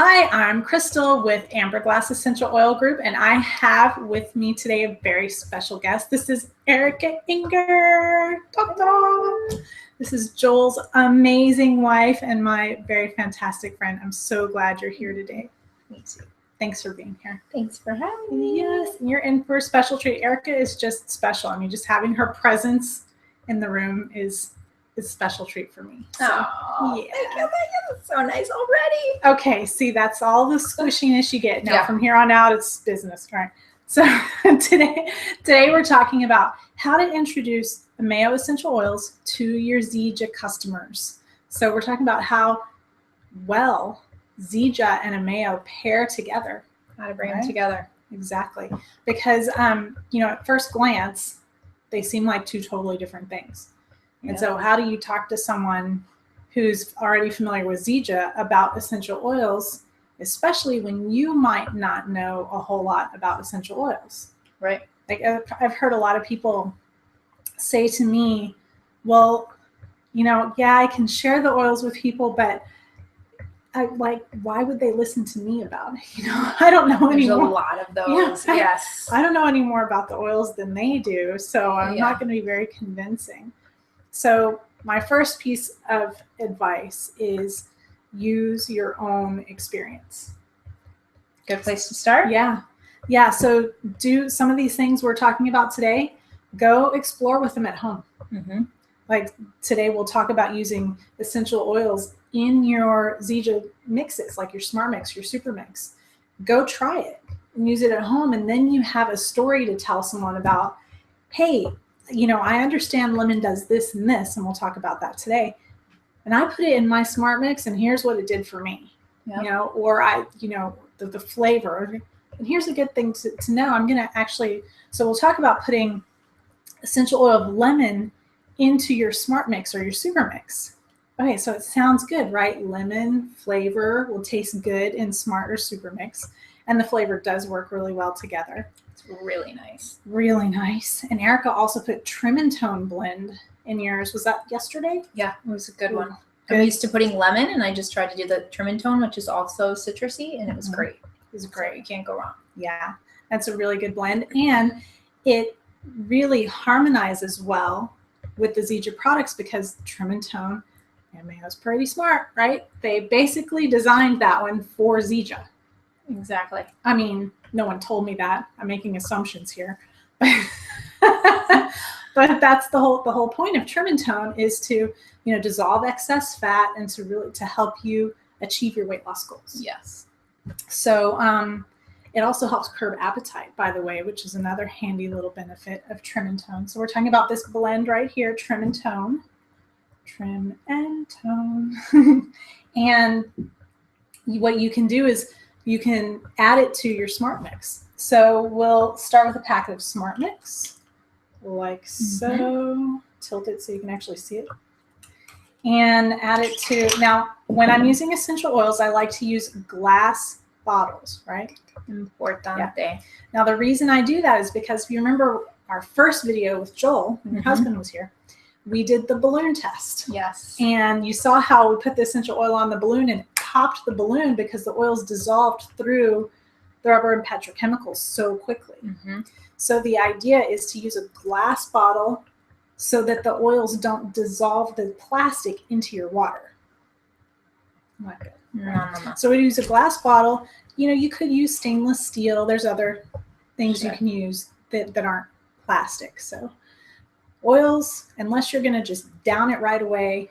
Hi, I'm Crystal with Amber Glass Essential Oil Group, and I have with me today a very special guest. This is Erica Inger. Ta-da! This is Joel's amazing wife and my very fantastic friend. I'm so glad you're here today. Me too. Thanks for being here. Thanks for having me. Yes, and you're in for a special treat. Erica is just special. I mean, just having her presence in the room is a special treat for me. So, oh, yeah. Thank you. That's so nice already. Okay, see, that's all the squishiness you get. Now, from here on out, it's business, right? So today we're talking about how to introduce AMÉO Essential Oils to your Zija customers. So we're talking about how well Zija and AMÉO pair together. How to bring them together. Exactly. Because, at first glance, they seem like two totally different things. And so how do you talk to someone who's already familiar with Zija about essential oils, especially when you might not know a whole lot about essential oils? Right. Like I've heard a lot of people say to me, well, I can share the oils with people, but why would they listen to me about it? I don't know anymore. There's a lot of those. Yeah, yes. I don't know any more about the oils than they do, so I'm not going to be very convincing. So my first piece of advice is use your own experience. Good place to start? Yeah. So do some of these things we're talking about today, go explore with them at home. Mm-hmm. Like today we'll talk about using essential oils in your Zija mixes, like your Smart Mix, your Super Mix. Go try it and use it at home, and then you have a story to tell someone about, hey, I understand lemon does this and this, and we'll talk about that today. And I put it in my Smart Mix, and here's what it did for me. Yep. Or the flavor. And here's a good thing to know. I'm going to so we'll talk about putting essential oil of lemon into your Smart Mix or your Super Mix. Okay, so it sounds good, right? Lemon flavor will taste good in Smart or Super Mix, and the flavor does work really well together. Really nice. Really nice. And Erica also put Trim and Tone blend in yours. Was that yesterday? Yeah, it was a good one. I'm used to putting lemon, and I just tried to do the Trim and Tone, which is also citrusy, and it was great. It was great. You can't go wrong. Yeah, that's a really good blend. And it really harmonizes well with the Zija products because Trim and Tone, AMÉO's pretty smart, right? They basically designed that one for Zija. Exactly. I mean, no one told me that. I'm making assumptions here. But that's the whole point of Trim and Tone is to, dissolve excess fat and to help you achieve your weight loss goals. Yes. So it also helps curb appetite, by the way, which is another handy little benefit of Trim and Tone. So we're talking about this blend right here, Trim and Tone. Trim and Tone. And what you can do is you can add it to your Smart Mix. So we'll start with a packet of Smart Mix, like so. Tilt it so you can actually see it. And add it to, now when I'm using essential oils, I like to use glass bottles, right? Importante. Yeah. Now the reason I do that is because if you remember our first video with Joel, when your husband was here, we did the balloon test. Yes. And you saw how we put the essential oil on the balloon and popped the balloon because the oils dissolved through the rubber and petrochemicals so quickly. Mm-hmm. So the idea is to use a glass bottle so that the oils don't dissolve the plastic into your water. Not good. No. So we use a glass bottle. You could use stainless steel. There's other things you can use that aren't plastic. So oils, unless you're going to just down it right away,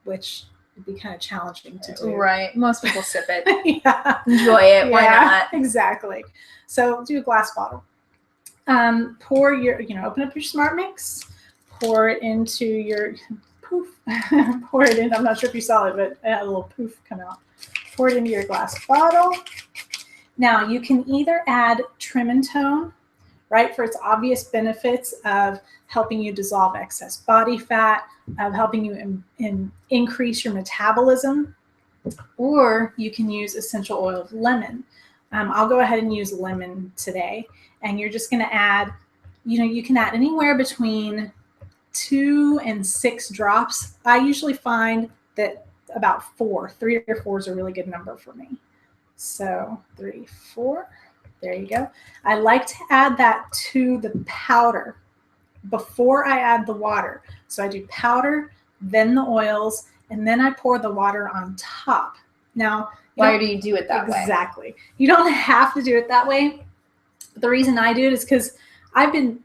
which would be kind of challenging to do. Right. Most people sip it. Yeah. Enjoy it. Why not? Exactly. So do a glass bottle. Pour open up your Smart Mix, pour it into your poof. Pour it in. I'm not sure if you saw it, but it had a little poof come out. Pour it into your glass bottle. Now you can either add Trim and Tone, right, for its obvious benefits of helping you dissolve excess body fat, of helping you increase your metabolism, or you can use essential oil of lemon. I'll go ahead and use lemon today, and you're just going to add, you can add anywhere between 2 and 6 drops. I usually find that about 4, 3 or 4 is a really good number for me. So 3, 4. There you go. I like to add that to the powder before I add the water. So I do powder, then the oils, and then I pour the water on top. Now, why do you do it that way? Exactly. You don't have to do it that way. The reason I do it is because I've been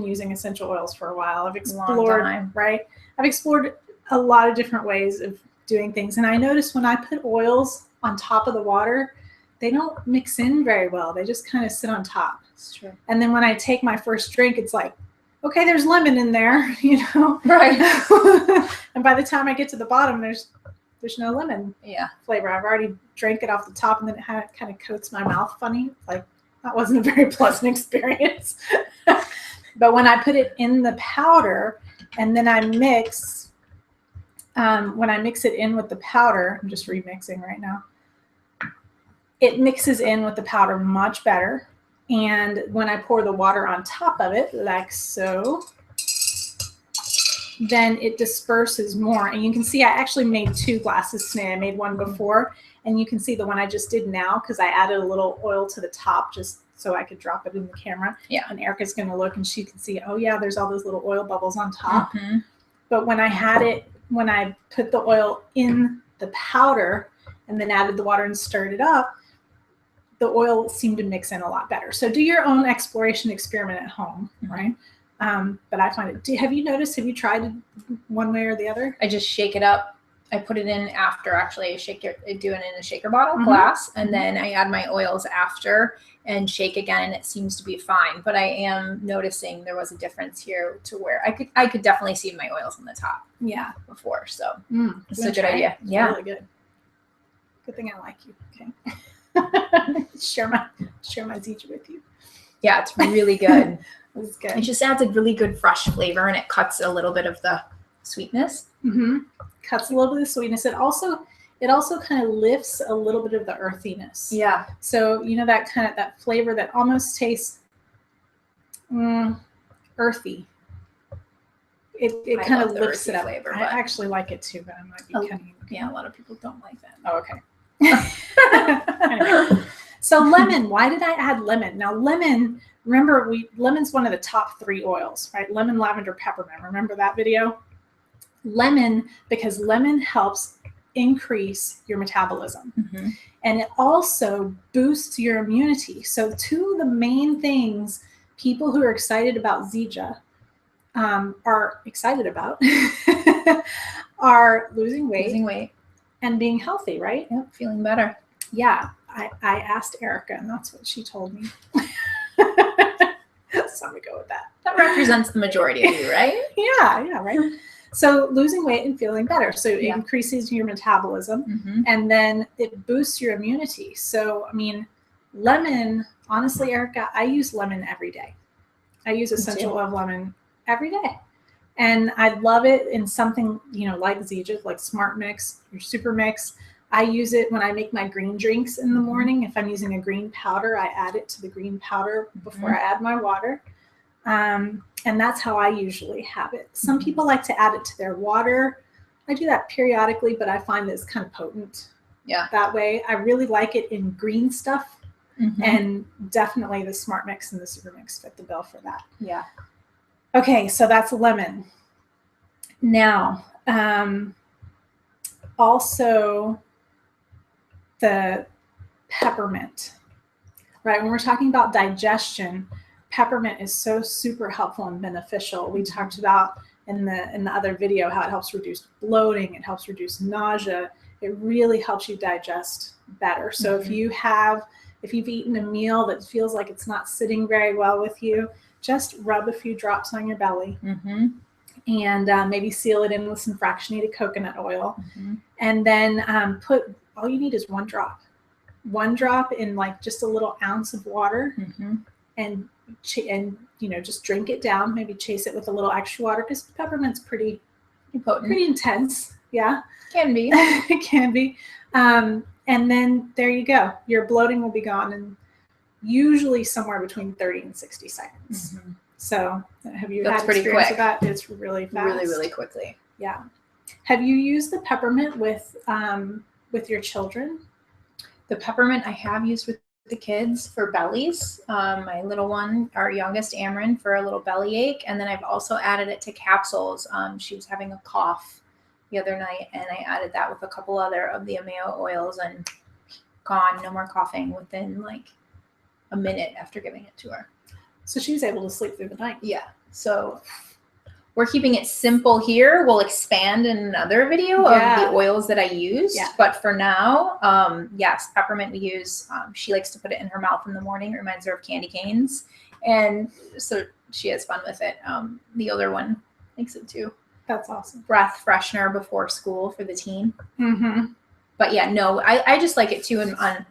using essential oils for a while. I've explored, I've explored a lot of different ways of doing things. And I noticed when I put oils on top of the water, they don't mix in very well. They just kind of sit on top. That's true. And then when I take my first drink, it's like, okay, there's lemon in there, you know? Right. And by the time I get to the bottom, there's no lemon flavor. I've already drank it off the top, and then it kind of coats my mouth funny. Like, that wasn't a very pleasant experience. But when I put it in the powder and then I mix, when I mix it in with the powder, I'm just remixing right now, it mixes in with the powder much better. And when I pour the water on top of it, like so, then it disperses more. And you can see I actually made 2 glasses today. I made one before, and you can see the one I just did now because I added a little oil to the top just so I could drop it in the camera. Yeah. And Erica's going to look and she can see, oh yeah, there's all those little oil bubbles on top. Mm-hmm. But when I put the oil in the powder and then added the water and stirred it up, the oil seemed to mix in a lot better. So do your own exploration experiment at home, right? But I find it, have you tried one way or the other? I just shake it up. I put it in after, actually. I do it in a shaker bottle glass, and then I add my oils after and shake again, and it seems to be fine. But I am noticing there was a difference here to where I could definitely see my oils on the top. Yeah. Before, so it's a good idea. It's really good. Good thing I like you. Okay. share my Zija with you. Yeah, it's really good. It's good. It just adds a really good fresh flavor, and it cuts a little bit of the sweetness. Cuts a little bit of the sweetness. It also kind of lifts a little bit of the earthiness. Yeah. So that flavor that almost tastes earthy. It kind of lifts it up. Flavor, I actually like it too, but I might be cutting. Yeah, a lot of people don't like that. Oh, okay. Anyway. So lemon, why did I add lemon? Now lemon, remember lemon's one of the top 3 oils, right? Lemon, lavender, peppermint. Remember that video? Lemon, because lemon helps increase your metabolism. And it also boosts your immunity. So 2 of the main things people who are excited about Zija are excited about are losing weight and being healthy, right? Yep, feeling better. Yeah, I asked Erica, and that's what she told me. So I'm gonna go with that. That represents the majority of you, right? Yeah, right. So losing weight and feeling better. So it increases your metabolism, and then it boosts your immunity. So, I mean, lemon, honestly, Erica, I use lemon every day. I use essential oil of lemon every day. And I love it in something, like Zija, like Smart Mix or Super Mix. I use it when I make my green drinks in the morning. If I'm using a green powder, I add it to the green powder before I add my water. And that's how I usually have it. Some people like to add it to their water. I do that periodically, but I find that it's kind of potent that way. I really like it in green stuff. And definitely the Smart Mix and the Super Mix fit the bill for that. Yeah. Okay, so that's lemon. Now, also the peppermint, right? When we're talking about digestion, peppermint is so super helpful and beneficial. We talked about in the other video how it helps reduce bloating, it helps reduce nausea. It really helps you digest better. So if you've eaten a meal that feels like it's not sitting very well with you, just rub a few drops on your belly and maybe seal it in with some fractionated coconut oil. And then all you need is 1 drop. 1 drop in like just a little ounce of water and just drink it down. Maybe chase it with a little extra water because peppermint's pretty potent, pretty intense. Yeah. Can be. It can be. And then there you go. Your bloating will be gone in usually somewhere between 30 and 60 seconds. So have you had experience with that? It's really fast. Really, really quickly. Yeah. Have you used the peppermint with your children? The peppermint I have used with the kids for bellies. My little one, our youngest, Amryn, for a little belly ache. And then I've also added it to capsules. She was having a cough the other night, and I added that with a couple other of the AMÉO oils, and gone, no more coughing within like a minute after giving it to her. So she was able to sleep through the night. Yeah. So we're keeping it simple here. We'll expand in another video of the oils that I used. Yeah. But for now, yes, peppermint we use. She likes to put it in her mouth in the morning. It reminds her of candy canes. And so she has fun with it. The older one likes it too. That's awesome. Breath freshener before school for the teen. Mm-hmm. But yeah, no, I just like it too, and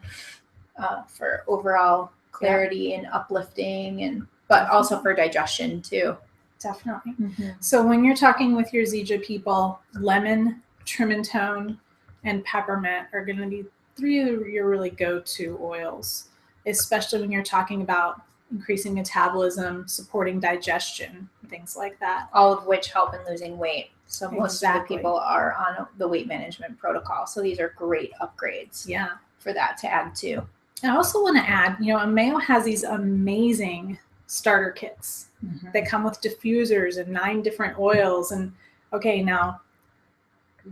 for overall clarity and uplifting, but also for digestion too. Definitely. Mm-hmm. So when you're talking with your Zija people, lemon, Trementone, and peppermint are going to be 3 of your really go-to oils, especially when you're talking about increasing metabolism, supporting digestion, things like that. All of which help in losing weight. So most of the Exactly. people are on the weight management protocol. So these are great upgrades for that to add to. I also want to add, AMÉO has these amazing starter kits that come with diffusers and 9 different oils. And okay, now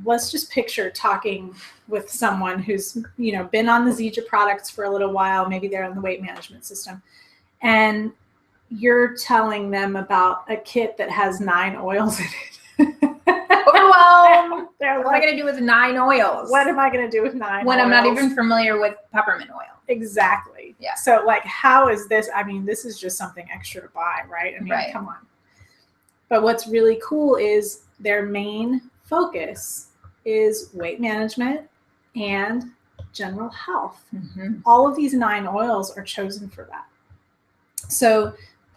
let's just picture talking with someone who's, been on the Zija products for a little while. Maybe they're on the weight management system, and you're telling them about a kit that has 9 oils in it. Overwhelmed. They're What am I going to do with 9 oils? What am I going to do with 9 when oils? I'm not even familiar with peppermint oil? Exactly. Yeah. So how is this? I mean, this is just something extra to buy, right? I mean, come on. But what's really cool is their main focus is weight management and general health. All of these 9 oils are chosen for that. So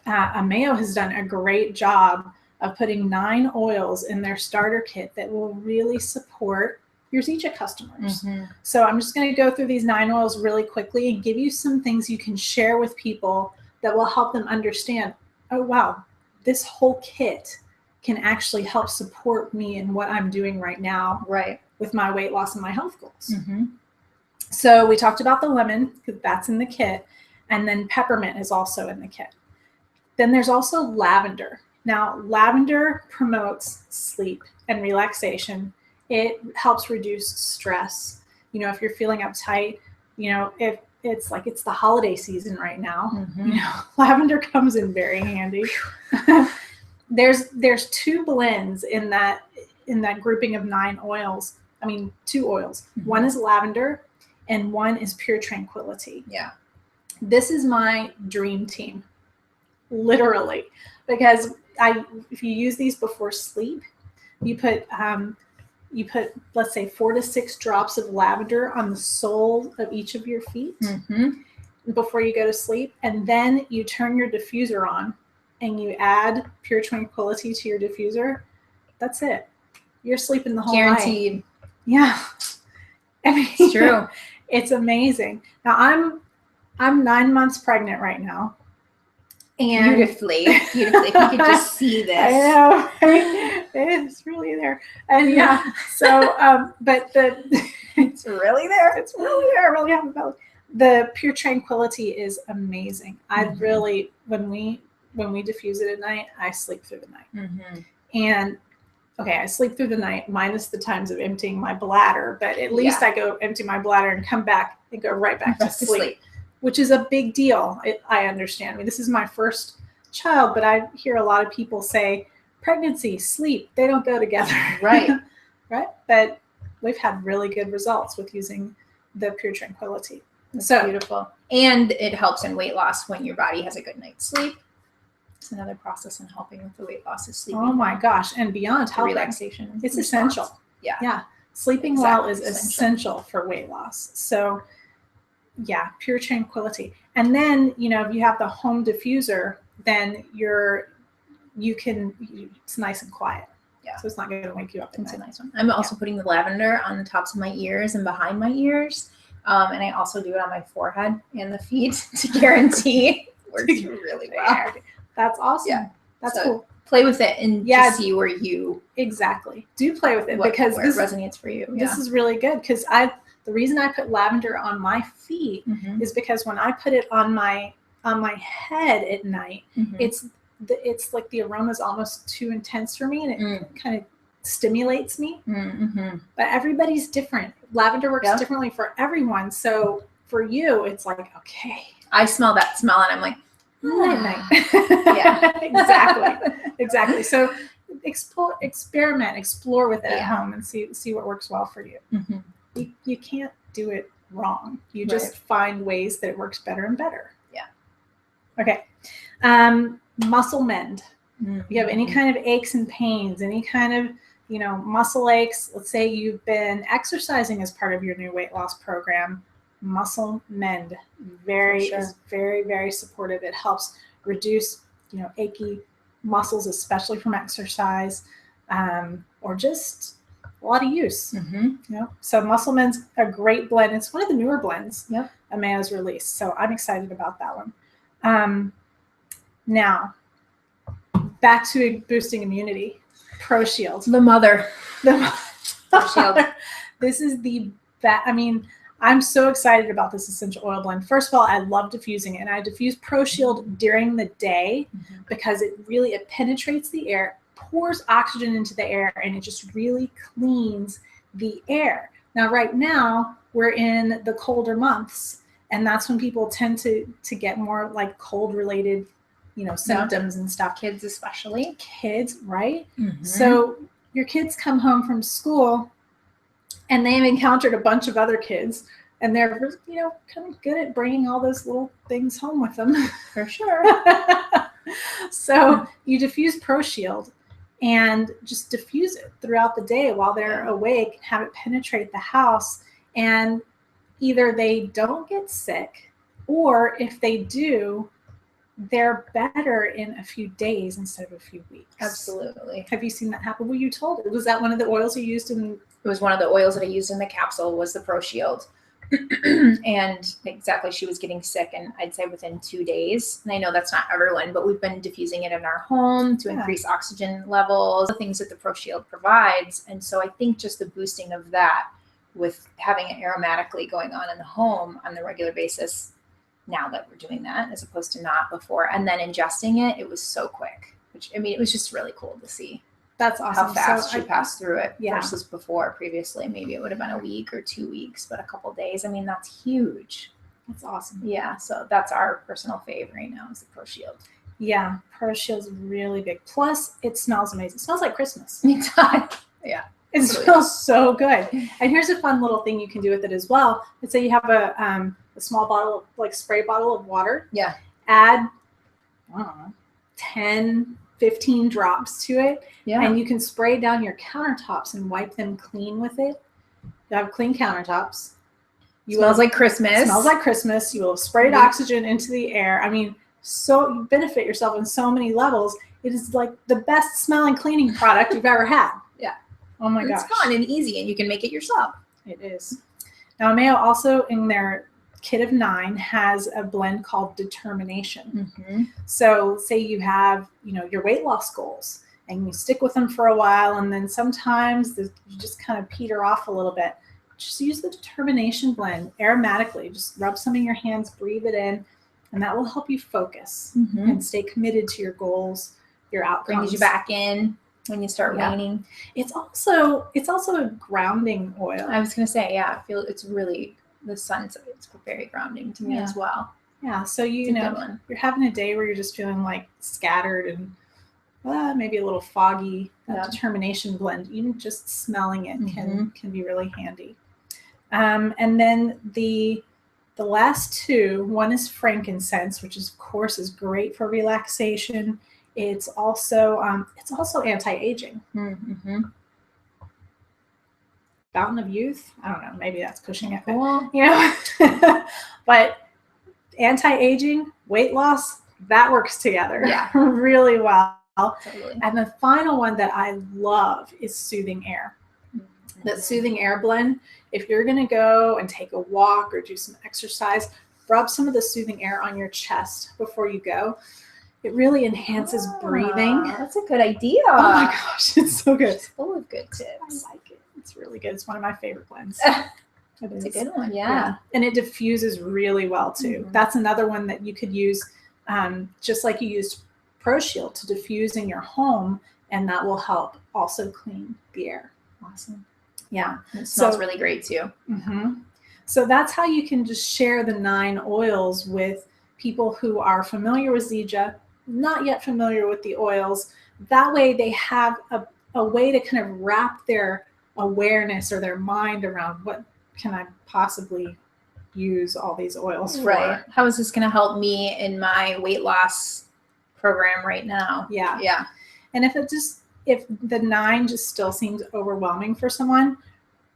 AMÉO has done a great job of putting 9 oils in their starter kit that will really support your Zija customers. So I'm just going to go through these 9 oils really quickly and give you some things you can share with people that will help them understand, oh, wow, this whole kit can actually help support me in what I'm doing right now with my weight loss and my health goals. So we talked about the lemon, because that's in the kit, and then peppermint is also in the kit. Then there's also lavender. Now, lavender promotes sleep and relaxation. It helps reduce stress. If you're feeling uptight, if it's like it's the holiday season right now, lavender comes in very handy. There's 2 blends in that grouping of 9 oils. I mean, 2 oils. One is lavender and one is Pure Tranquility. Yeah. This is my dream team, literally, because if you use these before sleep, you put let's say 4 to 6 drops of lavender on the sole of each of your feet before you go to sleep, and then you turn your diffuser on and you add Pure Tranquility to your diffuser. That's it. You're sleeping the whole night. Guaranteed. Yeah. I mean, it's true. It's amazing. Now I'm 9 months pregnant right now. And beautifully. If you could just see this. I know, right? It's really there. And so, but it's really there. It's really there. I really haven't felt the Pure Tranquility is amazing. I really, when we diffuse it at night, I sleep through the night. And okay, I sleep through the night minus the times of emptying my bladder, but at least I go empty my bladder and come back and go right back to sleep. Which is a big deal. I understand. I mean, this is my first child, but I hear a lot of people say pregnancy, sleep, they don't go together. Right. Right. But we've had really good results with using the Pure Tranquility. That's beautiful. And it helps in weight loss when your body has a good night's sleep. It's another process in helping with the weight loss is sleeping. Oh my gosh. And beyond helping, relaxation. It's essential. Yeah. Yeah. Sleeping well is essential for weight loss. So yeah, Pure Tranquility. And then, if you have the home diffuser, then it's nice and quiet. Yeah. So it's not going to wake you up. It's a nice one. I'm also putting the lavender on the tops of my ears and behind my ears. And I also do it on my forehead and the feet to guarantee it works really well. That's awesome. Yeah. That's cool. Play with it and just see where you exactly do play with it, where because it resonates for you. This is really good because The reason I put lavender on my feet is because when I put it on my head at night, it's like the aroma is almost too intense for me, and it kind of stimulates me. But everybody's different. Lavender works differently for everyone. So for you, it's like, okay, I smell that smell and I'm like, night. Yeah. Exactly. So explore with it at home and see what works well for you. You can't do it wrong. You just find ways that it works better and better. Yeah. Okay. Muscle mend. If you have any kind of aches and pains, any kind of, muscle aches, let's say you've been exercising as part of your new weight loss program, muscle mend is very, very supportive. It helps reduce, achy muscles, especially from exercise, or just a lot of use. So muscle mend's a great blend. It's one of the newer blends AMÉO's released. So I'm excited about that one. Now, back to boosting immunity. Pro Shield. The mother. Pro Shield. This is the best. I mean, I'm so excited about this essential oil blend. First of all, I love diffusing it. And I diffuse Pro Shield during the day because it penetrates the air, pours oxygen into the air, and it just really cleans the air. Now, right now, we're in the colder months, and that's when people tend to get more like cold-related symptoms and stuff. Kids especially. Kids, right? So your kids come home from school and they've encountered a bunch of other kids, and they're, kind of good at bringing all those little things home with them. For sure. So you diffuse Pro Shield and just diffuse it throughout the day while they're awake, and have it penetrate the house, and either they don't get sick, or if they do, they're better in a few days instead of a few weeks. Absolutely. Have you seen that happen? Were you told? Was that one of the oils you used in? It was one of the oils that I used in the capsule was the Pro Shield. And exactly, she was getting sick, and I'd say within 2 days. And I know that's not everyone, but we've been diffusing it in our home to increase oxygen levels, the things that the Pro Shield provides. And so I think just the boosting of that with having it aromatically going on in the home on the regular basis, now that we're doing that as opposed to not before, and then ingesting it was so quick, it was just really cool to see. That's awesome. How fast she passed through it versus before. Previously, maybe it would have been a week or 2 weeks, but a couple days. I mean, that's huge. That's awesome. Yeah. So that's our personal favorite right now is the Pro Shield. Yeah. Pro Shield's really big. Plus, it smells amazing. It smells like Christmas. Yeah. It smells so good. And here's a fun little thing you can do with it as well. Let's say you have a small bottle, like spray bottle of water. Yeah. Add, 10, 15 drops to it. Yeah. And you can spray down your countertops and wipe them clean with it. You have clean countertops. Smells like Christmas. Smells like Christmas. You will have sprayed oxygen into the air. I mean, so you benefit yourself on so many levels. It is like the best smelling cleaning product you've ever had. Yeah. Oh my gosh. It's fun and easy, and you can make it yourself. It is. Now, AMÉO also in their kit of 9 has a blend called Determination. So say you have, your weight loss goals, and you stick with them for a while, and then sometimes you just kind of peter off a little bit. Just use the Determination blend aromatically. Just rub some in your hands, breathe it in, and that will help you focus and stay committed to your goals, your outcomes. Brings you back in when you start waning. It's also a grounding oil. I was going to say, I feel it's really, the sun's, it's very grounding to me as well. Yeah. So, you're having a day where you're just feeling like scattered and maybe a little foggy. That Determination blend, even just smelling it can be really handy. And then the last two, one is frankincense, which of course is great for relaxation. It's also anti-aging. Fountain of youth. I don't know. Maybe that's pushing it. But anti-aging, weight loss, that works together really well. Totally. And the final one that I love is Soothing Air. That Soothing Air blend, if you're going to go and take a walk or do some exercise, rub some of the Soothing Air on your chest before you go. It really enhances breathing. That's a good idea. Oh my gosh, it's so good. It's full of good tips. I like it. It's really good. It's one of my favorite blends. It It's a is. good one. Yeah. And it diffuses really well too. Mhm. That's another one that you could use, just like you used Pro Shield to diffuse in your home, and that will help also clean the air. Awesome. Yeah. And it smells really great too. So that's how you can just share the 9 oils with people who are familiar with Zija, not yet familiar with the oils. That way they have a way to kind of wrap their awareness or their mind around what can I possibly use all these oils for. Right. How is this going to help me in my weight loss program right now? Yeah. Yeah. And if the 9 just still seems overwhelming for someone,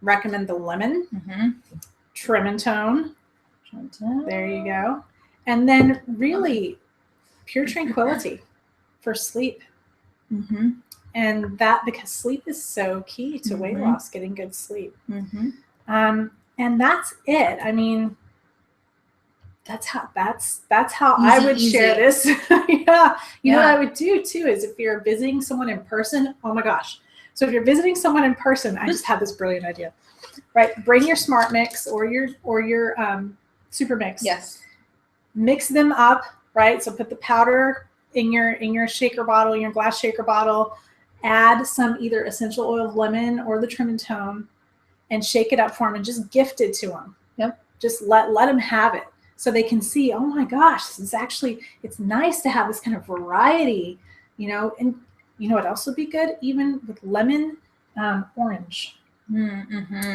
recommend the lemon, trim and tone. There you go. And then really Pure Tranquility for sleep. And that, because sleep is so key to weight loss, getting good sleep. And that's it. I mean, that's how I would share this. Yeah. You know what I would do too is if you're visiting someone in person, oh my gosh. So if you're visiting someone in person, I just had this brilliant idea. Right? Bring your Smart Mix or your Super Mix. Yes. Mix them up, right? So put the powder in your shaker bottle, your glass shaker bottle, add some either essential oil of lemon or the trim and tone, and shake it up for them and just gift it to them. Yep. Just let them have it so they can see, oh my gosh, it's nice to have this kind of variety, you know. And you know what else would be good? Even with lemon, orange.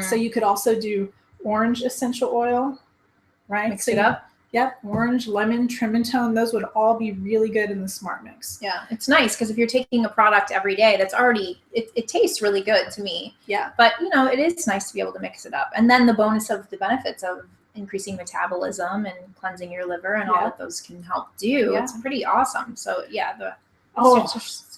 So you could also do orange essential oil, right? Mix it up. Yep, orange, lemon, trim and tone. Those would all be really good in the Smart Mix. Yeah, it's nice because if you're taking a product every day, that's already, it tastes really good to me. Yeah. But, you know, it is nice to be able to mix it up. And then the bonus of the benefits of increasing metabolism and cleansing your liver and all that those can help do. It's pretty awesome. So, yeah.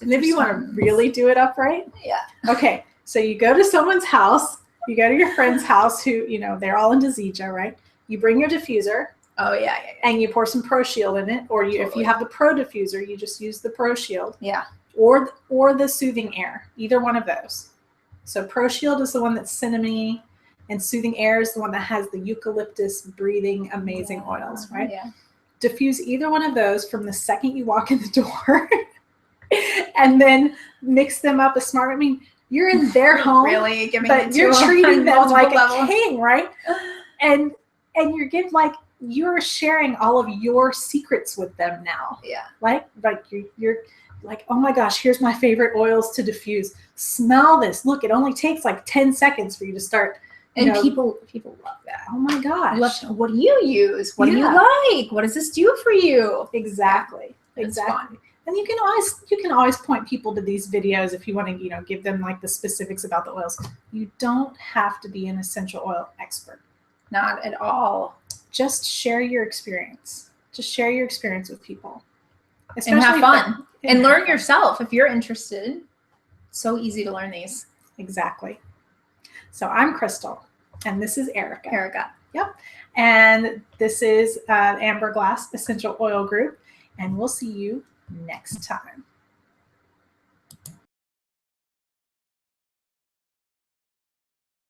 Maybe you want to really do it upright? Yeah. Okay, so you go to someone's house, you go to your friend's house who, you know, they're all into Zija, right? You bring your diffuser. Oh, yeah. And you pour some Pro Shield in it, or if you have the Pro diffuser, you just use the Pro Shield. Yeah. Or the Soothing Air, either one of those. So Pro Shield is the one that's cinnamony, and Soothing Air is the one that has the eucalyptus breathing amazing oils, right? Yeah. Diffuse either one of those from the second you walk in the door, and then mix them up as smart. I mean, you're in their home, really giving but it you're treating them like levels. A king, right? And you're sharing all of your secrets with them now. Yeah. Like you're like, oh my gosh, here's my favorite oils to diffuse. Smell this. Look, it only takes like 10 seconds for you to start. And people love that. Oh my gosh. What do you use? What do you like? What does this do for you? Exactly. Exactly. And you can always point people to these videos if you want to, you know, give them like the specifics about the oils. You don't have to be an essential oil expert. Not at all. Just share your experience. Just share your experience with people. And have fun. And learn yourself if you're interested. So easy to learn these. Exactly. So I'm Crystal, and this is Erica. Yep. And this is Amber Glass Essential Oil Group, and we'll see you next time.